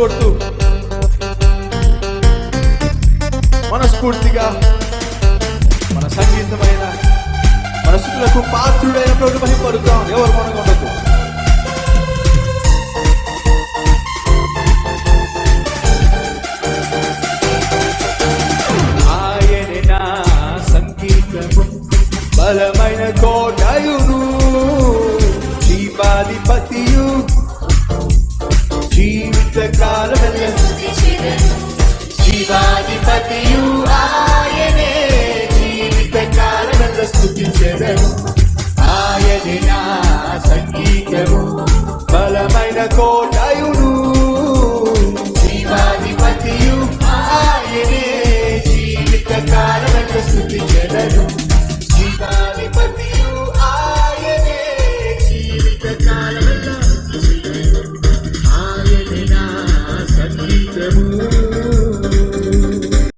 కొడుతూ మనస్ఫూర్తిగా మన సంగీతమైన మన స్థుతులకు పాత్రుడైన ప్రభువుని మహిమపరుద్దాం. ఎవరు మనకు ఉండదు. ఆయనే నా సంగీతము, బలమైన కోటయును, జీవాధిపతియు, జీవిత కాలమెల్ల జీవాధిపతియు ఆయనే, జీవిత కాలమెల్ల స్తుతించెదను. ఆయనే నా సంగీతము, బలమైన కోటయును, జీవాధిపతియు ఆయనే, జీవిత కాలమెల్ల స్తుతించెదను. జీవాధిపతియు ఆయనే, జీవిత కాలమెల్ల స్తుతించెదను. ఆయనే నా సంగీతము.